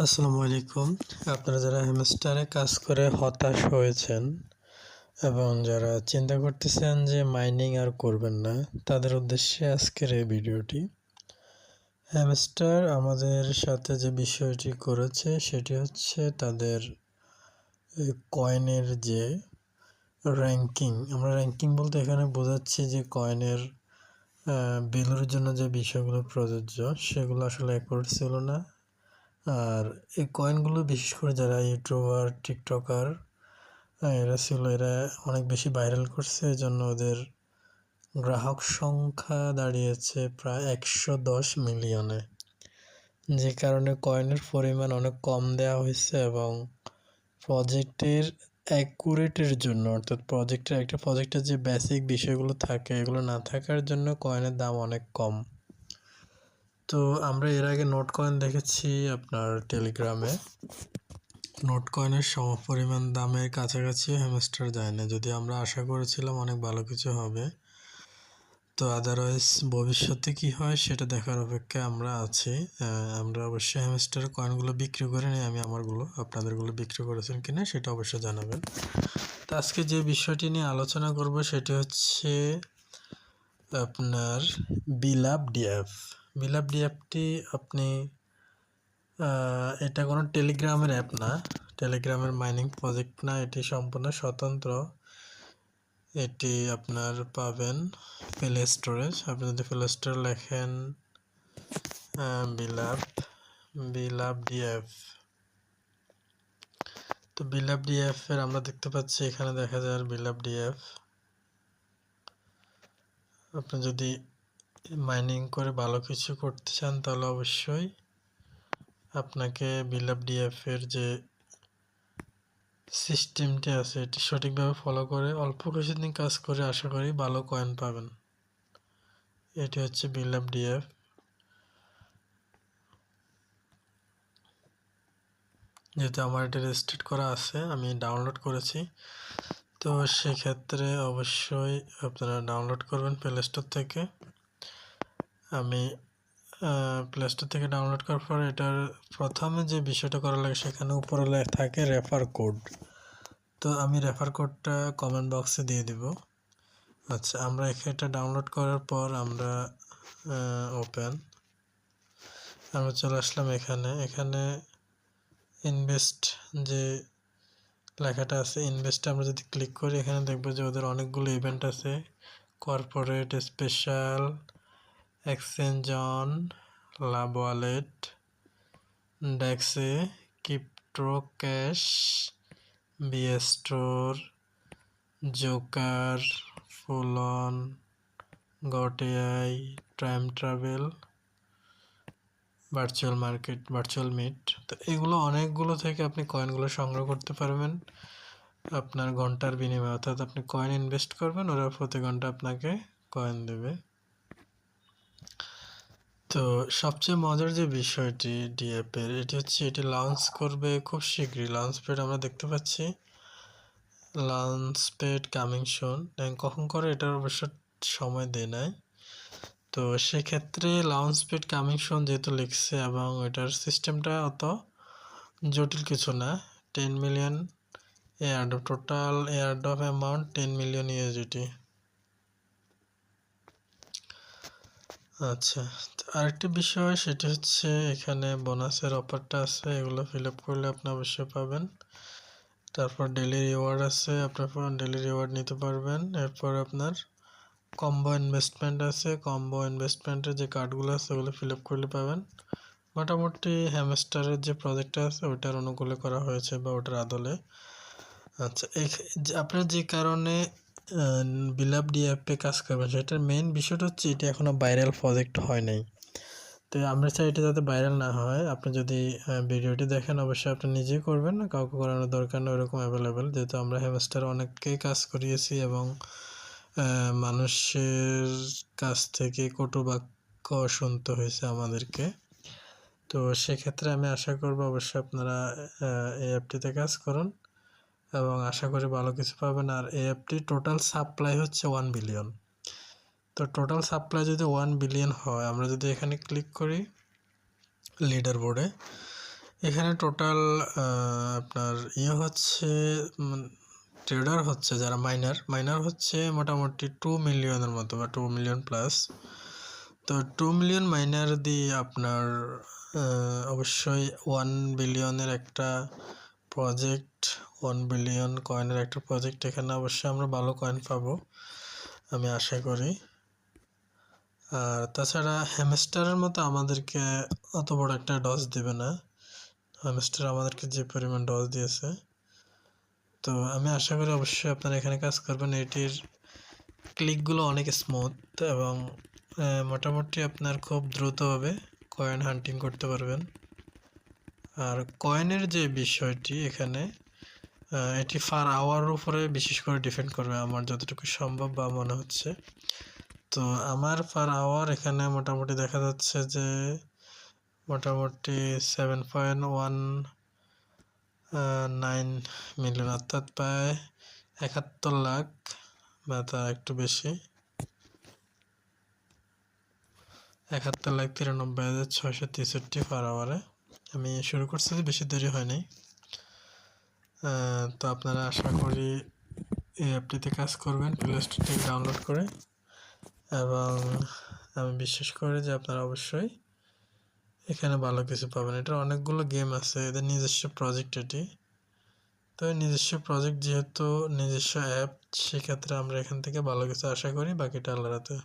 আসসালামু আলাইকুম। আপনারা যারা হ্যামস্টারে কাজ করে হতাশ হয়েছেন এবং যারা চিন্তা করতেছেন যে মাইনিং আর করবেন না, তাদের উদ্দেশ্যে আজকের এই ভিডিওটি। হ্যামস্টার আমাদের সাথে যে বিষয়টি করেছে সেটি হচ্ছে তাদের কয়েনের যে র্যাঙ্কিং। আমরা র্যাঙ্কিং বলতে এখানে বোঝাচ্ছি যে কয়েনের ভ্যালুর জন্য যে বিষয়গুলো প্রযোজ্য সেগুলো আসলে অ্যাকুরেট ছিল না। আর এই কয়েনগুলো বিশেষ করে যারা ইউটিউবার, টিকটকার এরা ছিল, এরা অনেক বেশি ভাইরাল করছে। এই জন্য ওদের গ্রাহক সংখ্যা দাঁড়িয়েছে প্রায় 110 মিলিয়নে, যে কারণে কয়েনের পরিমাণ অনেক কম দেওয়া হয়েছে এবং প্রজেক্টের অ্যাকুরেটের জন্য, অর্থাৎ একটা প্রজেক্টের যে বেসিক বিষয়গুলো থাকে এগুলো না থাকার জন্য কয়েনের দাম অনেক কম। তো আমরা এর আগে নোট কয়েন দেখেছি আপনার টেলিগ্রামে। নোট কয়েনের সমপরিমাণ দামের কাছাকাছি হ্যামস্টার যায় না, যদি আমরা আশা করেছিলাম অনেক ভালো কিছু হবে। তো আদারওয়াইজ ভবিষ্যতে কি হয় সেটা দেখার অপেক্ষায় আমরা আছি। আমরা অবশ্যই হ্যামস্টার কয়েনগুলো বিক্রি করে নিই। আমি আমারগুলো, আপনাদেরগুলো বিক্রি করেছেন কিনা সেটা অবশ্যই জানাবেন। তো আজকে যে বিষয়টি নিয়ে আলোচনা করব সেটি হচ্ছে আপনার বিলাপ ডিএফ। বিলাপ ডিএফটি আপনি এটা কোনো টেলিগ্রামের অ্যাপ না, টেলিগ্রামের মাইনিং প্রজেক্ট না, এটি সম্পূর্ণ স্বতন্ত্র। এটি আপনার পাবেন প্লে স্টোরে। আপনি যদি প্লে স্টোরে লেখেন বিলাপ ডিএফ, তো বিলাপ ডিএফ এর আমরা দেখতে পাচ্ছি এখানে দেখা যায় বিলাপ ডিএফ। আপনি যদি মাইনিং করে ভালো কিছু করতে চান তাহলে অবশ্যই আপনাকে বিলাপ ডিএফ এর যে সিস্টেমটি আছে এটি সঠিকভাবে ফলো করে অল্প কিছুদিন কাজ করে আশা করি ভালো কয়েন পাবেন। এটি হচ্ছে বিলাপ ডিএফ। যেহেতু আমার এটা রেজিস্টার্ড করা আছে, আমি ডাউনলোড করেছি, তো সেক্ষেত্রে অবশ্যই আপনারা ডাউনলোড করবেন প্লে স্টোর থেকে। আমি প্লে স্টোর থেকে ডাউনলোড করার পর এটার প্রথমে যে বিষয়টা করা লাগে সেখানে উপরে থাকে রেফার কোড। তো আমি রেফার কোডটা কমেন্ট বক্সে দিয়ে দিব। আচ্ছা, আমরা এটা ডাউনলোড করার পর আমরা আমরা চলে আসলাম এখানে ইনভেস্ট যে লেখাটা আছে, ইনভেস্ট আমরা যদি ক্লিক করি এখানে দেখবো যে ওদের অনেকগুলো ইভেন্ট আছে। Corporate, special, exchange on, love wallet, ডেক্সে, crypto cash, BS store, joker, ফুলন, গটেআই, time travel, virtual market, virtual meet. তো এগুলো অনেকগুলো থেকে আপনি কয়েনগুলো সংগ্রহ করতে পারবেন আপনার ঘন্টার বিনিময়ে। অর্থাৎ আপনি কয়েন ইনভেস্ট করবেন, ওরা প্রতি ঘন্টা আপনাকে কয়েন দেবে। তো সবচেয়ে মজার যে বিষয়টি ডিএফ এর, এটি হচ্ছে এটি লঞ্চ করবে খুব শীঘ্রই। লঞ্চ প্যাড আমরা দেখতে পাচ্ছি, লঞ্চ প্যাড কামিং সুন। কখন করে এটার অবশ্য সময় দেয় নাই। তো সেক্ষেত্রে লঞ্চ প্যাড কামিং সুন যেহেতু লিখছে এবং এটার সিস্টেমটা অত জটিল কিছু না। 10 million airdrop, total airdrop amount 10 million USDT. আচ্ছা, আরেকটি বিষয় সেটি হচ্ছে এখানে বোনাসের অফারটা আছে, এগুলো ফিল আপ করলে আপনি অবশ্যই পাবেন। তারপর ডেলি রিওয়ার্ড আছে, আপনার ডেলি রিওয়ার্ড নিতে পারবেন। এরপর আপনার কম্বো ইনভেস্টমেন্ট আছে, কম্বো ইনভেস্টমেন্টের যে কার্ডগুলো আছে ওগুলো ফিল আপ করলে পাবেন। মোটামুটি হ্যামস্টারের যে প্রজেক্টটা আছে ওটার অনুকূলে করা হয়েছে বা ওটার আদলে। আচ্ছা, আপনার যে কারণে বিলাপ ডিএফে কাজ করবেন সেটার মেইন বিষয়টা হচ্ছে এটা এখনো ভাইরাল প্রজেক্ট হয় নাই। তো আমরা চাই এটা যাতে ভাইরাল না হয়। আপনি যদি ভিডিওটি দেখেন অবশ্যই আপনি নিজেই করবেন, না কাউকে করানোর দরকার নেই ওরকম অ্যাভেলেবেল। যেহেতু আমরা হ্যামস্টার অনেককেই কাজ করিয়েছি এবং মানুষের কাছ থেকে কটু বাক্য শুনতে হয়েছে আমাদেরকে। তো সেক্ষেত্রে আমি আশা করব অবশ্যই আপনারা এই অ্যাপটিতে কাজ করুন এবং আশা করি ভালো কিছু পাবেন। আর এই অ্যাপটির টোটাল সাপ্লাই হচ্ছে 1 বিলিয়ন। তো টোটাল সাপ্লাই যদি 1 বিলিয়ন হয়, আমরা যদি এখানে ক্লিক করি লিডার বোর্ডে, এখানে টোটাল আপনার হচ্ছে ট্রেডার হচ্ছে যারা মাইনার হচ্ছে মোটামুটি 2 মিলিয়নের মতো বা 2 মিলিয়ন প্লাস। তো 2 মিলিয়ন মাইনার দিয়ে আপনার অবশ্যই 1 বিলিয়নের একটা প্রজেক্ট, 1 বিলিয়ন কয়েনের একটা প্রজেক্ট, এখানে অবশ্যই আমরা ভালো কয়েন পাবো আমি আশা করি। আর তাছাড়া হ্যামস্টারের মতো আমাদেরকে অত বড় একটা ডজ দেবে না। হ্যামস্টার আমাদেরকে যে পরিমাণ ডজ দিয়েছে, তো আমি আশা করি অবশ্যই আপনারা এখানে কাজ করবেন। এটির ক্লিকগুলো অনেক স্মুথ এবং মোটামুটি আপনার খুব দ্রুতভাবে কয়েন হান্টিং করতে পারবেন। আর কয়েনের যে বিষয়টি এখানে, এটি পার আওয়ারের উপরে বিশেষ করে ডিপেন্ড করবে আমার যতটুকু সম্ভব বা মনে হচ্ছে। তো আমার পার আওয়ার এখানে মোটামুটি দেখা যাচ্ছে যে মোটামুটি 7.19 মিলিয়ন, অর্থাৎ প্রায় 71 লাখ বা তা একটু বেশি, 71,93,663 পার আওয়ারে আমি শুরু করছি, বেশি দেরি হয়নি। তো আপনারা আশা করি এই অ্যাপটিতে কাজ করবেন প্লে স্টোর থেকে ডাউনলোড করে, এবং আমি বিশ্বাস করি যে আপনারা অবশ্যই এখানে ভালো কিছু পাবেন। এটার অনেকগুলো গেম আছে, এদের নিজস্ব প্রজেক্ট এটি। তো নিজস্ব প্রজেক্ট যেহেতু নিজস্ব অ্যাপ, সেক্ষেত্রে আমরা এখান থেকে ভালো কিছু আশা করি, বাকিটা আল্লাহর হাতে।